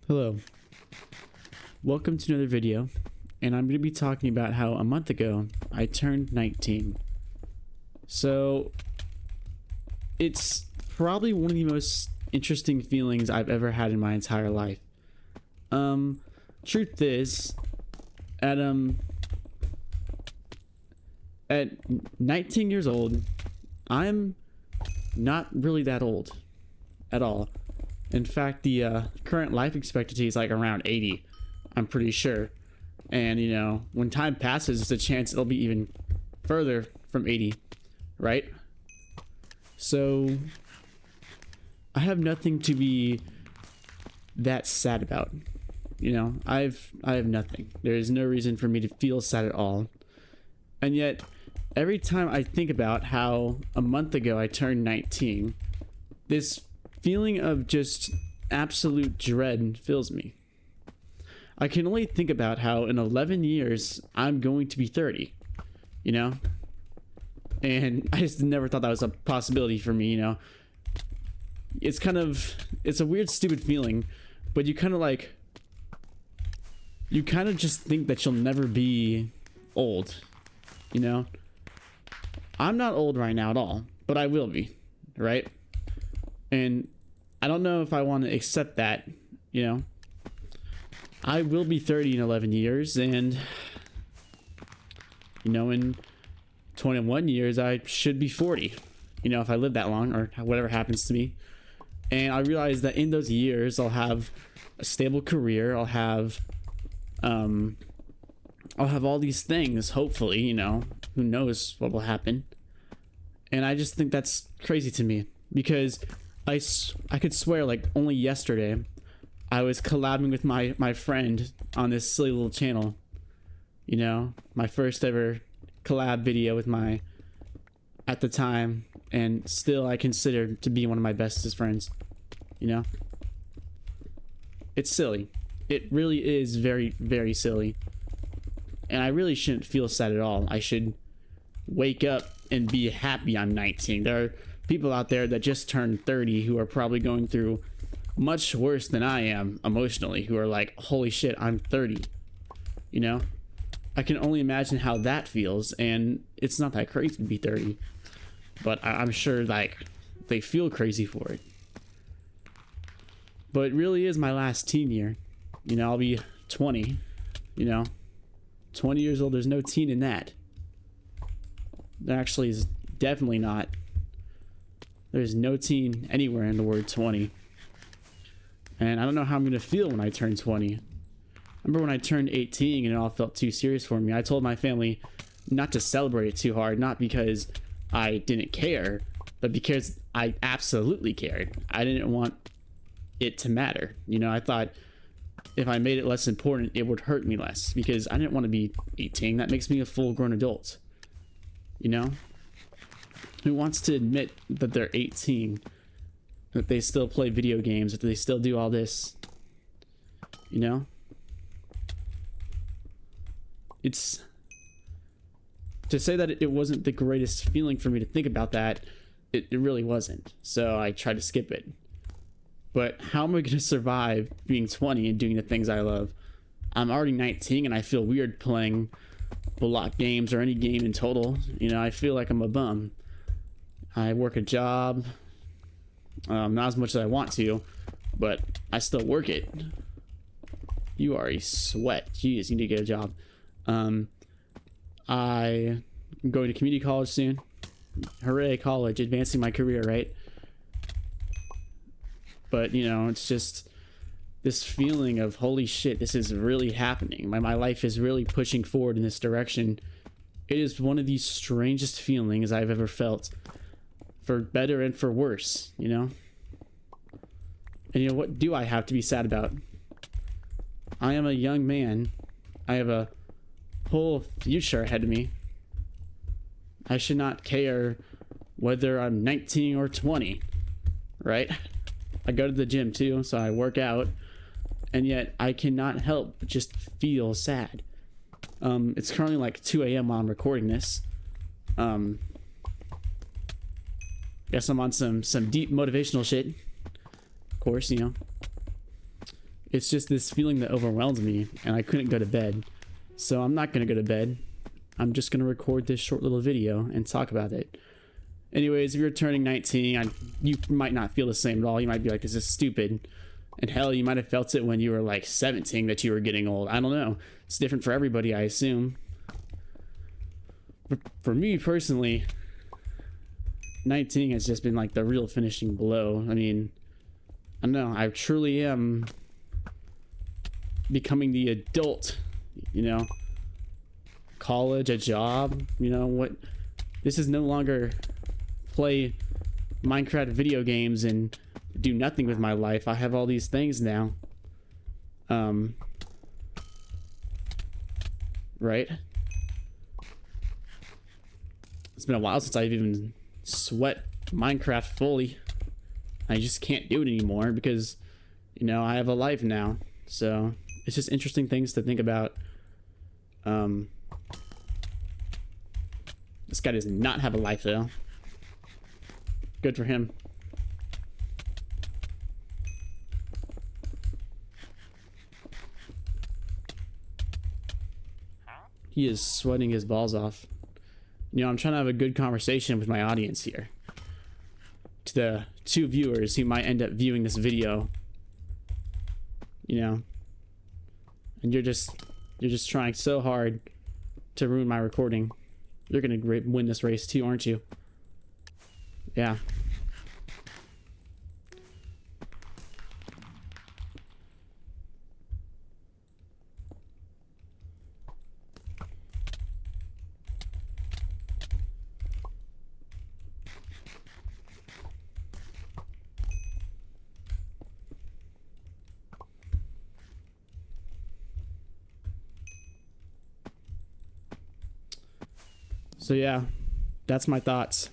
Hello, welcome to another video, and I'm going to be talking about how a month ago I turned 19. So, it's probably one of the most interesting feelings I've ever had in my entire life. Truth is, at 19 years old, I'm not really that old at all. In fact, the current life expectancy is like around 80, I'm pretty sure. And, you know, when time passes, there's a chance it'll be even further from 80, right? So, I have nothing to be that sad about. You know, I have nothing. There is no reason for me to feel sad at all. And yet, every time I think about how a month ago I turned 19, this feeling of just absolute dread fills me. I can only think about how in 11 years I'm going to be 30, you know? And I just never thought that was a possibility for me, you know? It's a weird, stupid feeling, but you kind of just think that you'll never be old, you know? I'm not old right now at all, but I will be, right? And I don't know if I want to accept that, you know? I will be 30 in 11 years, and, you know, in 21 years, I should be 40, you know, if I live that long, or whatever happens to me. And I realize that in those years, I'll have a stable career, I'll have all these things, hopefully, you know, who knows what will happen. And I just think that's crazy to me, because I could swear, like, only yesterday I was collabing with my friend on this silly little channel, you know, my first ever collab video with my, at the time, and still I consider to be one of my bestest friends, you know. It's silly. It really is very, very silly. And I really shouldn't feel sad at all. I should wake up and be happy I'm 19. There are people out there that just turned 30 who are probably going through much worse than I am emotionally, who are like, holy shit, I'm 30, you know? I can only imagine how that feels, and it's not that crazy to be 30, but I'm sure, like, they feel crazy for it. But it really is my last teen year. You know, I'll be 20, you know? 20 years old, there's no teen in that. There actually is definitely not. There's no teen anywhere in the word 20. And I don't know how I'm going to feel when I turn 20. I remember when I turned 18 and it all felt too serious for me. I told my family not to celebrate it too hard, not because I didn't care, but because I absolutely cared. I didn't want it to matter. You know, I thought if I made it less important, it would hurt me less, because I didn't want to be 18. That makes me a full-grown adult. You know? Who wants to admit that they're 18, that they still play video games, that they still do all this, you know? It's, to say that it wasn't the greatest feeling for me to think about that, it really wasn't, so I tried to skip it. But how am I going to survive being 20 and doing the things I love? I'm already 19 and I feel weird playing block games or any game in total, you know? I feel like I'm a bum. I work a job, not as much as I want to, but I still work it. You are a sweat. Jeez, you need to get a job. I'm going to community college soon. Hooray, college, advancing my career, right? But, you know, it's just this feeling of, holy shit, this is really happening. My life is really pushing forward in this direction. It is one of the strangest feelings I've ever felt. For better and for worse, you know? And you know, what do I have to be sad about? I am a young man. I have a whole future ahead of me. I should not care whether I'm 19 or 20, right? I go to the gym too, so I work out, and yet I cannot help but just feel sad. It's currently like 2 a.m. while I'm recording this. Guess I'm on some deep motivational shit. Of course, you know. It's just this feeling that overwhelms me, and I couldn't go to bed. So I'm not gonna go to bed. I'm just gonna record this short little video and talk about it. Anyways, if you're turning 19, you might not feel the same at all. You might be like, this is stupid. And hell, you might have felt it when you were like 17 that you were getting old. I don't know. It's different for everybody, I assume. But for me personally, 19 has just been like the real finishing blow. I mean, I don't know. I truly am becoming the adult, you know, college, a job, you know what? This is no longer play Minecraft video games and do nothing with my life. I have all these things now. Right? It's been a while since I've even sweat Minecraft fully. I just can't do it anymore because, you know, I have a life now. So it's just interesting things to think about. This guy does not have a life though. Good for him. He is sweating his balls off. You know, I'm trying to have a good conversation with my audience here. To the 2 viewers who might end up viewing this video. You know. And you're just trying so hard to ruin my recording. You're gonna win this race too, aren't you? Yeah. So yeah, that's my thoughts.